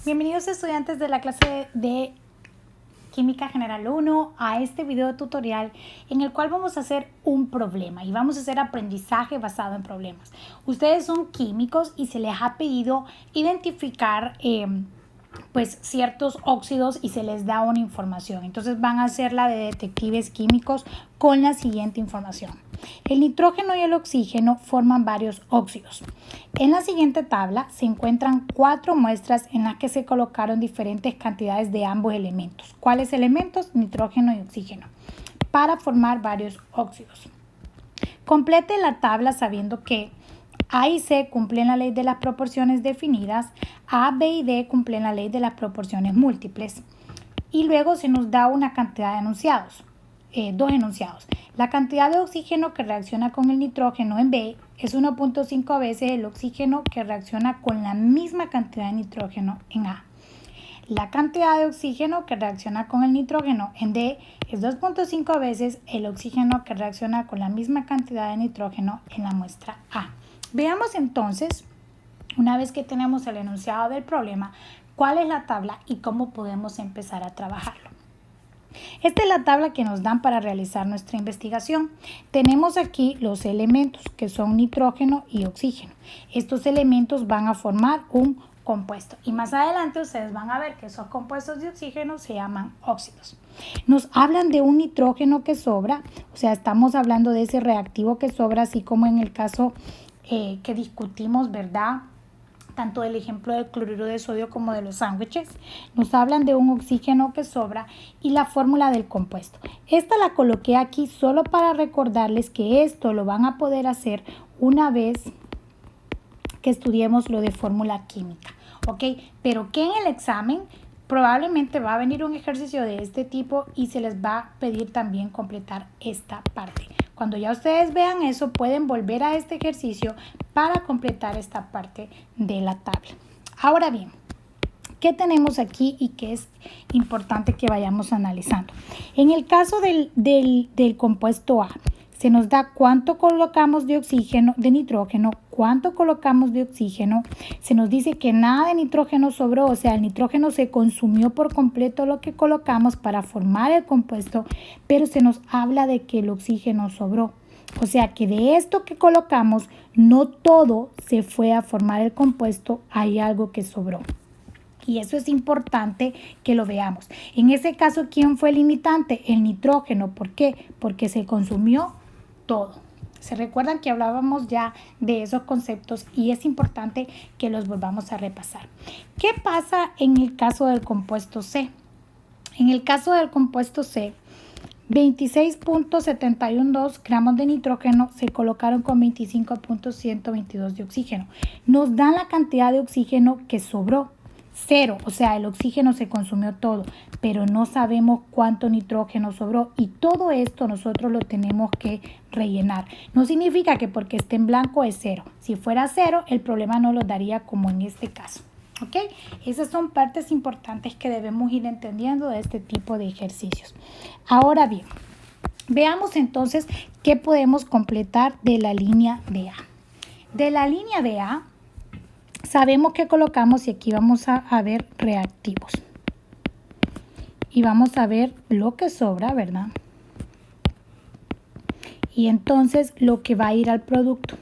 Bienvenidos estudiantes de la clase de Química General 1 a este video tutorial en el cual vamos a hacer un problema y vamos a hacer aprendizaje basado en problemas. Ustedes son químicos y se les ha pedido identificar pues ciertos óxidos y se les da una información. Entonces van a hacer la de detectives químicos con la siguiente información. El nitrógeno y el oxígeno forman varios óxidos. En la siguiente tabla se encuentran 4 muestras en las que se colocaron diferentes cantidades de ambos elementos. ¿Cuáles elementos? Nitrógeno y oxígeno, para formar varios óxidos. Complete la tabla sabiendo que A y C cumplen la ley de las proporciones definidas, A, B y D cumplen la ley de las proporciones múltiples. Y luego se nos da una cantidad de enunciados, dos enunciados. La cantidad de oxígeno que reacciona con el nitrógeno en B es 1.5 veces el oxígeno que reacciona con la misma cantidad de nitrógeno en A. La cantidad de oxígeno que reacciona con el nitrógeno en D es 2.5 veces el oxígeno que reacciona con la misma cantidad de nitrógeno en la muestra A. Veamos entonces, una vez que tenemos el enunciado del problema, cuál es la tabla y cómo podemos empezar a trabajarlo. Esta es la tabla que nos dan para realizar nuestra investigación. Tenemos aquí los elementos que son nitrógeno y oxígeno. Estos elementos van a formar un compuesto y más adelante ustedes van a ver que esos compuestos de oxígeno se llaman óxidos. Nos hablan de un nitrógeno que sobra, o sea, estamos hablando de ese reactivo que sobra, así como en el caso que discutimos, ¿verdad? Tanto del ejemplo del cloruro de sodio como de los sándwiches. Nos hablan de un oxígeno que sobra y la fórmula del compuesto. Esta la coloqué aquí solo para recordarles que esto lo van a poder hacer una vez que estudiemos lo de fórmula química, ¿ok? Pero que en el examen probablemente va a venir un ejercicio de este tipo y se les va a pedir también completar esta parte. Cuando ya ustedes vean eso, pueden volver a este ejercicio para completar esta parte de la tabla. Ahora bien, ¿qué tenemos aquí y qué es importante que vayamos analizando? En el caso del compuesto A, se nos da cuánto colocamos de oxígeno, de nitrógeno, cuánto colocamos de oxígeno. Se nos dice que nada de nitrógeno sobró, o sea, el nitrógeno se consumió por completo lo que colocamos para formar el compuesto, pero se nos habla de que el oxígeno sobró. O sea, que de esto que colocamos, no todo se fue a formar el compuesto, hay algo que sobró. Y eso es importante que lo veamos. En ese caso, ¿quién fue el limitante? El nitrógeno. ¿Por qué? Porque se consumió todo. Se recuerdan que hablábamos ya de esos conceptos y es importante que los volvamos a repasar. ¿Qué pasa en el caso del compuesto C? En el caso del compuesto C, 26.712 gramos de nitrógeno se colocaron con 25.122 de oxígeno. Nos dan la cantidad de oxígeno que sobró. 0, o sea, el oxígeno se consumió todo, pero no sabemos cuánto nitrógeno sobró y todo esto nosotros lo tenemos que rellenar. No significa que porque esté en blanco es 0. Si fuera 0, el problema no lo daría como en este caso. ¿Ok? Esas son partes importantes que debemos ir entendiendo de este tipo de ejercicios. Ahora bien, veamos entonces qué podemos completar de la línea de A. De la línea de A, sabemos que colocamos y aquí vamos a ver reactivos. Y vamos a ver lo que sobra, ¿verdad? Y entonces lo que va a ir al producto.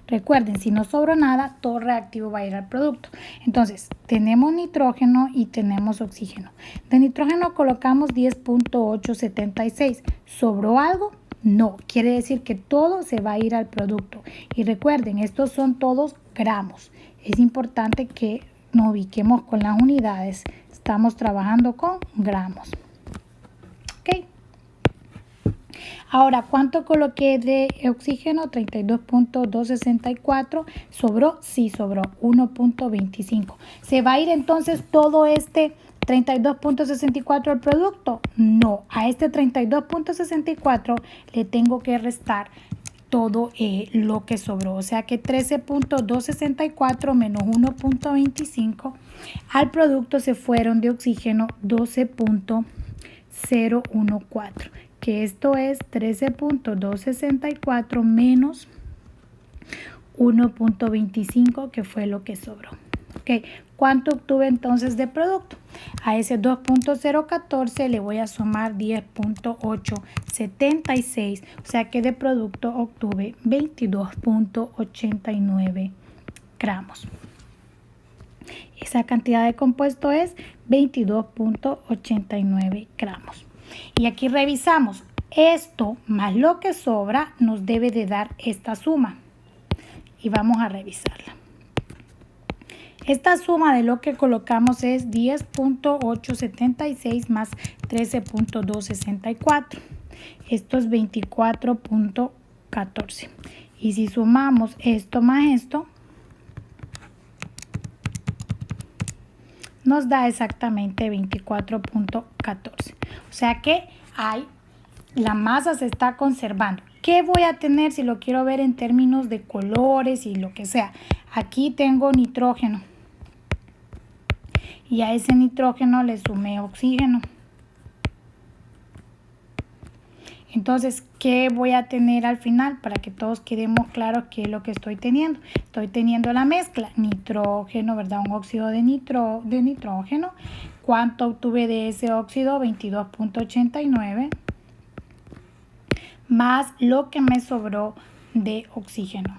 Recuerden, si no sobra nada, todo reactivo va a ir al producto. Entonces, tenemos nitrógeno y tenemos oxígeno. De nitrógeno colocamos 10.876. ¿Sobró algo? No, quiere decir que todo se va a ir al producto. Y recuerden, estos son todos gramos. Es importante que nos ubiquemos con las unidades. Estamos trabajando con gramos. ¿Ok? Ahora, ¿cuánto coloqué de oxígeno? 32.264. ¿Sobró? Sí, sobró. 1.25. ¿Se va a ir entonces todo este 32.64 al producto? No, a este 32.64 le tengo que restar todo lo que sobró, o sea que 13.264 menos 1.25 al producto se fueron de oxígeno 12.014, que esto es 13.264 menos 1.25, que fue lo que sobró. Ok, ¿cuánto obtuve entonces de producto? A ese 2.014 le voy a sumar 10.876, o sea que de producto obtuve 22.89 gramos. Esa cantidad de compuesto es 22.89 gramos. Y aquí revisamos, esto más lo que sobra nos debe de dar esta suma. Y vamos a revisarla. Esta suma de lo que colocamos es 10.876 más 13.264. Esto es 24.14. Y si sumamos esto más esto, nos da exactamente 24.14. O sea que la masa se está conservando. ¿Qué voy a tener si lo quiero ver en términos de colores y lo que sea? Aquí tengo nitrógeno. Y a ese nitrógeno le sumé oxígeno. Entonces, ¿qué voy a tener al final? Para que todos quedemos claros qué es lo que estoy teniendo. Estoy teniendo la mezcla, nitrógeno, ¿verdad? Un óxido de nitrógeno. ¿Cuánto obtuve de ese óxido? 22.89. Más lo que me sobró de oxígeno.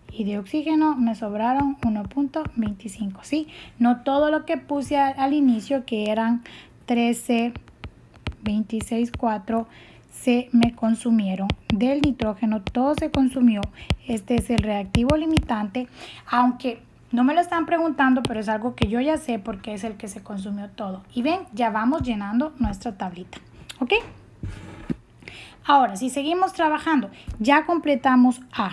Y de oxígeno me sobraron 1.25, ¿sí? No todo lo que puse al inicio, que eran 13, 26, 4, se me consumieron. Del nitrógeno todo se consumió. Este es el reactivo limitante, aunque no me lo están preguntando, pero es algo que yo ya sé porque es el que se consumió todo. Y ven, ya vamos llenando nuestra tablita, ¿ok? Ahora, si seguimos trabajando, ya completamos A.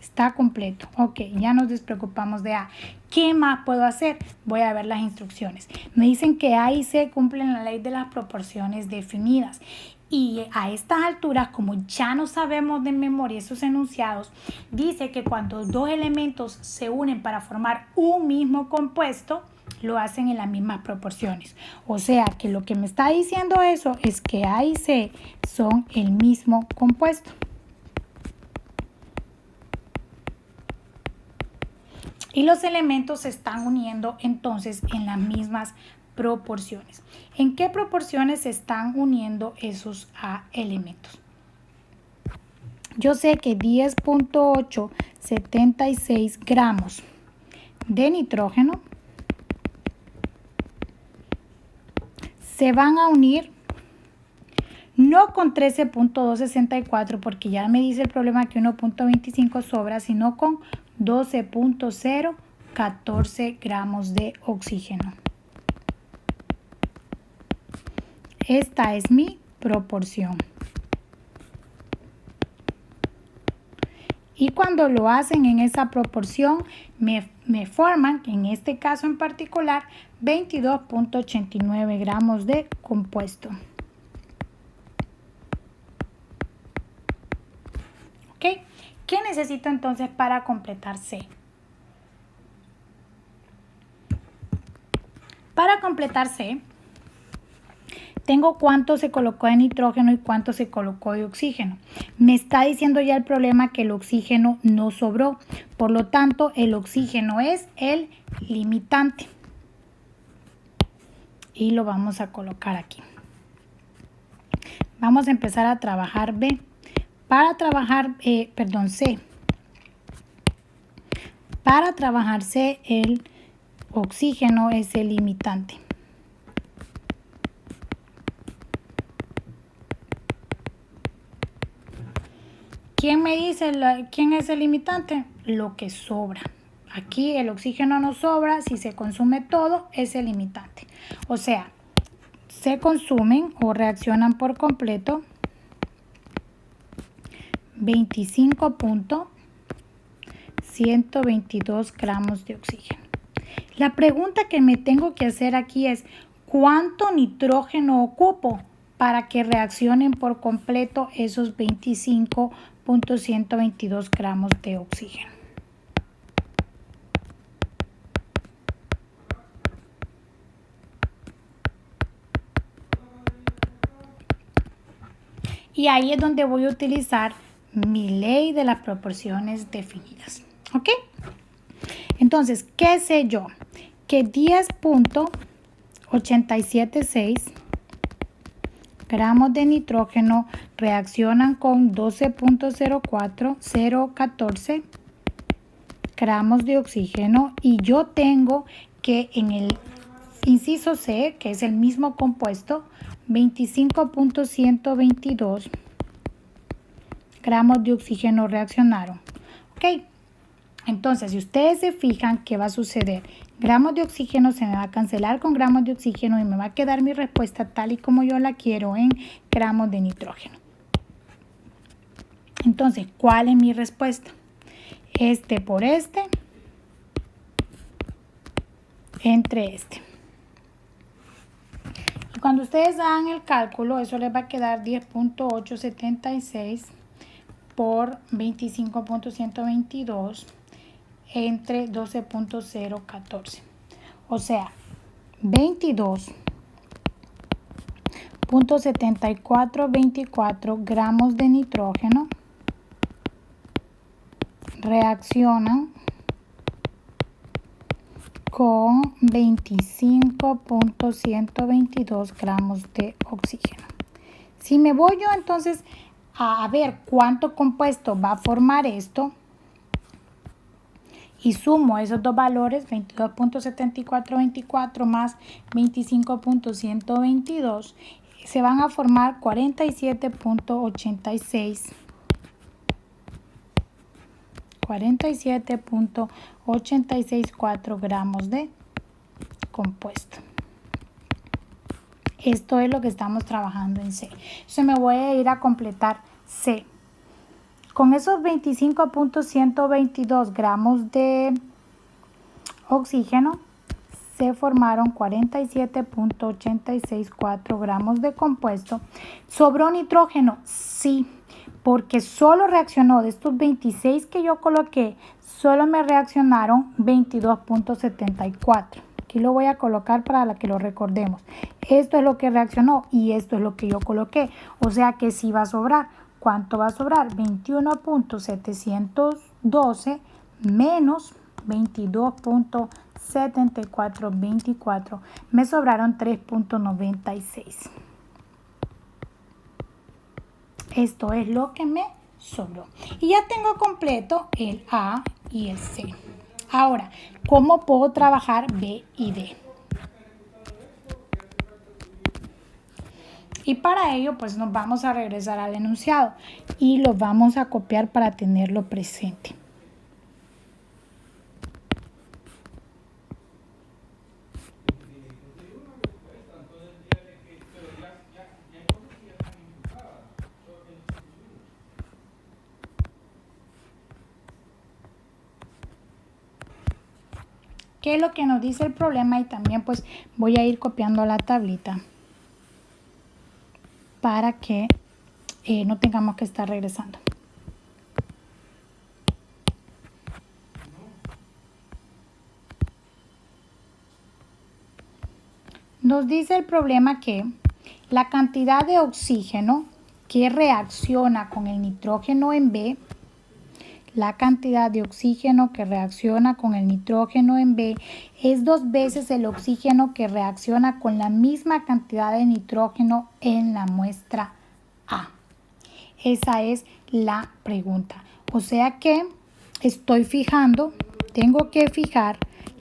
Está completo. Ok, ya nos despreocupamos de A. ¿Qué más puedo hacer? Voy a ver las instrucciones. Me dicen que A y C cumplen la ley de las proporciones definidas. Y a estas alturas, como ya no sabemos de memoria esos enunciados, dice que cuando dos elementos se unen para formar un mismo compuesto, lo hacen en las mismas proporciones. O sea que lo que me está diciendo eso es que A y C son el mismo compuesto. Y los elementos se están uniendo entonces en las mismas proporciones. ¿En qué proporciones se están uniendo esos elementos? Yo sé que 10.876 gramos de nitrógeno se van a unir no con 13.264 porque ya me dice el problema que 1.25 sobra, sino con 12.014 gramos de oxígeno. Esta es mi proporción. Y cuando lo hacen en esa proporción, me forman, en este caso en particular, 22.89 gramos de compuesto. ¿Ok? ¿Qué necesito entonces para completar C? Para completar C, tengo cuánto se colocó de nitrógeno y cuánto se colocó de oxígeno. Me está diciendo ya el problema que el oxígeno no sobró. Por lo tanto, el oxígeno es el limitante. Y lo vamos a colocar aquí. Vamos a empezar a trabajar B. Para trabajar, C. Para trabajar C, el oxígeno es el limitante. ¿Quién me dice quién es el limitante? Lo que sobra. Aquí el oxígeno no sobra, si se consume todo es el limitante. O sea, se consumen o reaccionan por completo 25.122 gramos de oxígeno. La pregunta que me tengo que hacer aquí es, ¿cuánto nitrógeno ocupo para que reaccionen por completo esos 25.122 gramos de oxígeno? Y ahí es donde voy a utilizar mi ley de las proporciones definidas. ¿Ok? Entonces, ¿qué sé yo? Que 10.876 gramos de nitrógeno reaccionan con 12.04014 gramos de oxígeno, y yo tengo que en el inciso C, que es el mismo compuesto, 25.122 gramos de oxígeno reaccionaron. Ok, entonces si ustedes se fijan, ¿qué va a suceder? Gramos de oxígeno se me va a cancelar con gramos de oxígeno y me va a quedar mi respuesta tal y como yo la quiero en gramos de nitrógeno. Entonces, ¿cuál es mi respuesta? Este por este entre este. Y cuando ustedes hagan el cálculo, eso les va a quedar 10.876 por 25.122 entre 12.014. O sea, 22.7424 gramos de nitrógeno reaccionan con 25.122 gramos de oxígeno. Si me voy yo entonces a ver cuánto compuesto va a formar esto y sumo esos dos valores, 22.7424 más 25.122, se van a formar 47.864 gramos de compuesto. Esto es lo que estamos trabajando en C. Entonces me voy a ir a completar C. Con esos 25.122 gramos de oxígeno se formaron 47.864 gramos de compuesto. ¿Sobró nitrógeno? Sí, porque solo reaccionó de estos 26 que yo coloqué, solo me reaccionaron 22.74. Aquí lo voy a colocar para que lo recordemos. Esto es lo que reaccionó y esto es lo que yo coloqué. O sea que sí va a sobrar. ¿Cuánto va a sobrar? 21.712 menos 22.7424. Me sobraron 3.96. Esto es lo que me sobró. Y ya tengo completo el A y el C. Ahora, ¿cómo puedo trabajar B y D? Y para ello, pues nos vamos a regresar al enunciado y lo vamos a copiar para tenerlo presente. ¿Qué es lo que nos dice el problema? Y también pues voy a ir copiando la tablita para que no tengamos que estar regresando. Nos dice el problema que la cantidad de oxígeno que reacciona con el nitrógeno en B, la cantidad de oxígeno que reacciona con el nitrógeno en B es 2 veces el oxígeno que reacciona con la misma cantidad de nitrógeno en la muestra A. Esa es la pregunta. O sea que estoy fijando, tengo que fijar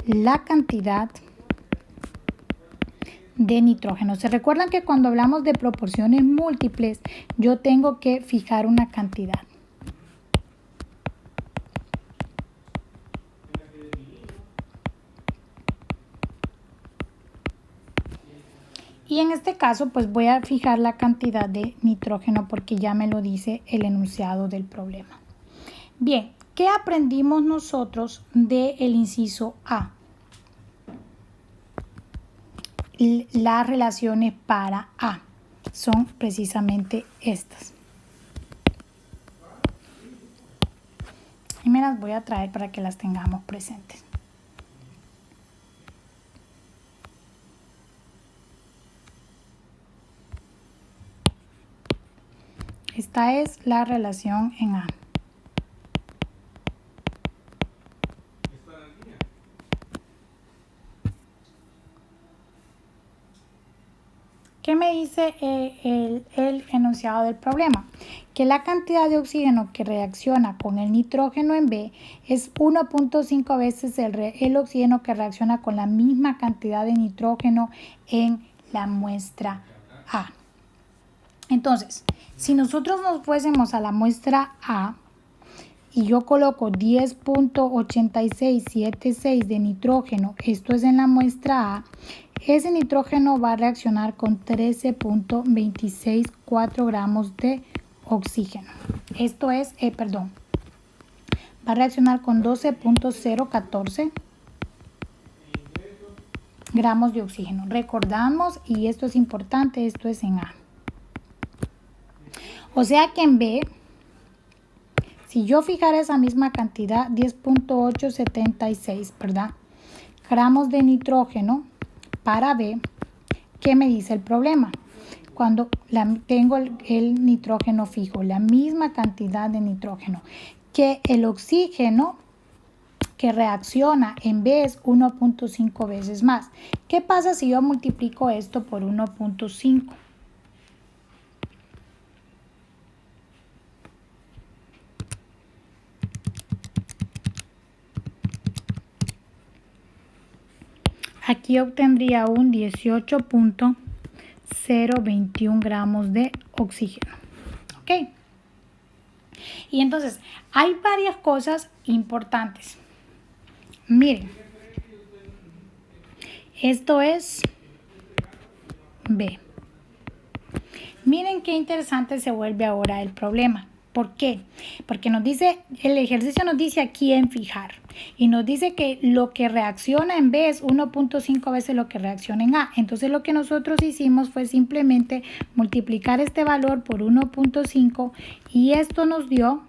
la cantidad de nitrógeno. ¿Se recuerdan que cuando hablamos de proporciones múltiples, yo tengo que fijar una cantidad? Y en este caso, pues voy a fijar la cantidad de nitrógeno porque ya me lo dice el enunciado del problema. Bien, ¿qué aprendimos nosotros del inciso A? Las relaciones para A son precisamente estas. Y me las voy a traer para que las tengamos presentes. Esta es la relación en A. ¿Qué me dice el enunciado del problema? Que la cantidad de oxígeno que reacciona con el nitrógeno en B es 1.5 veces el oxígeno que reacciona con la misma cantidad de nitrógeno en la muestra A. Entonces, si nosotros nos fuésemos a la muestra A y yo coloco 10.8676 de nitrógeno, esto es en la muestra A, ese nitrógeno va a reaccionar con 13.264 gramos de oxígeno. Esto es, va a reaccionar con 12.014 gramos de oxígeno. Recordamos, y esto es importante, esto es en A. O sea que en B, si yo fijara esa misma cantidad, 10.876, ¿verdad? Gramos de nitrógeno para B, ¿qué me dice el problema? Cuando tengo el nitrógeno fijo, la misma cantidad de nitrógeno, que el oxígeno que reacciona en B es 1.5 veces más. ¿Qué pasa si yo multiplico esto por 1.5? Aquí obtendría un 18.021 gramos de oxígeno. ¿Ok? Y entonces, hay varias cosas importantes. Miren, esto es B. Miren qué interesante se vuelve ahora el problema. ¿Por qué? Porque nos dice, el ejercicio nos dice a quién fijar. Y nos dice que lo que reacciona en B es 1.5 veces lo que reacciona en A. Entonces lo que nosotros hicimos fue simplemente multiplicar este valor por 1.5 y esto nos dio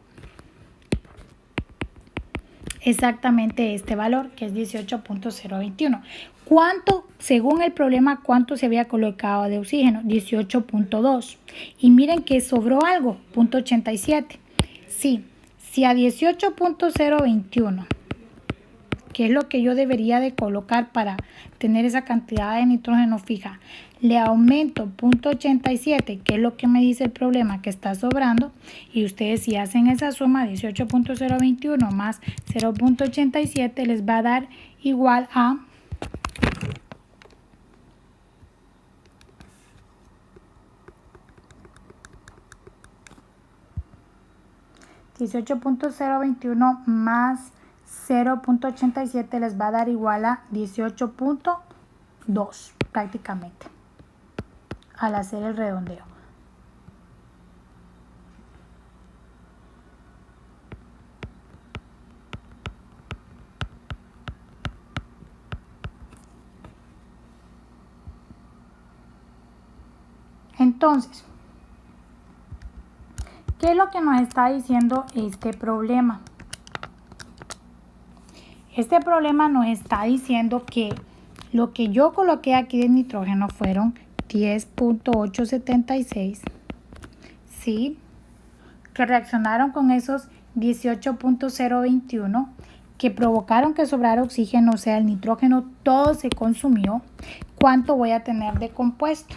exactamente este valor, que es 18.021. ¿Cuánto, según el problema, cuánto se había colocado de oxígeno? 18.2. Y miren que sobró algo, 0.87. Sí, si a 18.021, que es lo que yo debería de colocar para tener esa cantidad de nitrógeno fija, le aumento 0.87, que es lo que me dice el problema que está sobrando, y ustedes si hacen esa suma, 18.021 más 0.87 les va a dar igual a 18.021 más 0.87 les va a dar igual a 18.2 prácticamente al hacer el redondeo. Entonces, ¿qué es lo que nos está diciendo este problema? Este problema nos está diciendo que lo que yo coloqué aquí de nitrógeno fueron 10.876, ¿sí? Que reaccionaron con esos 18.021 que provocaron que sobrara oxígeno, o sea, el nitrógeno todo se consumió. ¿Cuánto voy a tener de compuesto?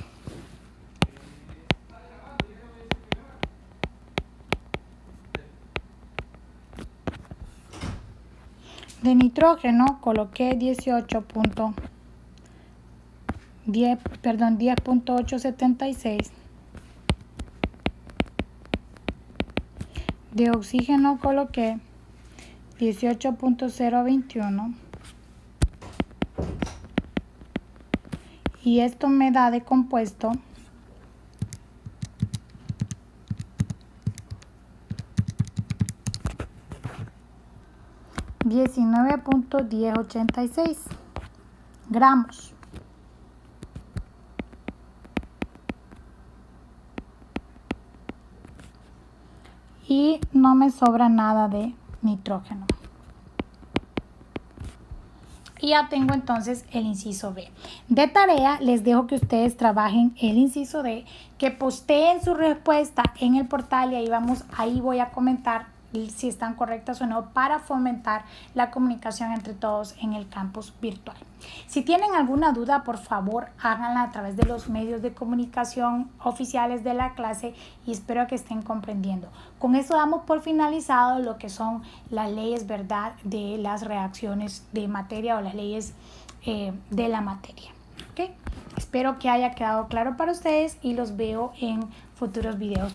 De nitrógeno coloqué 10.876. De oxígeno coloqué 18.021. Y esto me da de compuesto 19.1086 gramos. Y no me sobra nada de nitrógeno. Y ya tengo entonces el inciso B. De tarea les dejo que ustedes trabajen el inciso D, que posteen su respuesta en el portal y ahí voy a comentar si están correctas o no, para fomentar la comunicación entre todos en el campus virtual. Si tienen alguna duda, por favor, háganla a través de los medios de comunicación oficiales de la clase y espero que estén comprendiendo. Con esto damos por finalizado lo que son las leyes, ¿verdad?, de las reacciones de materia o las leyes de la materia. ¿Okay? Espero que haya quedado claro para ustedes y los veo en futuros videos.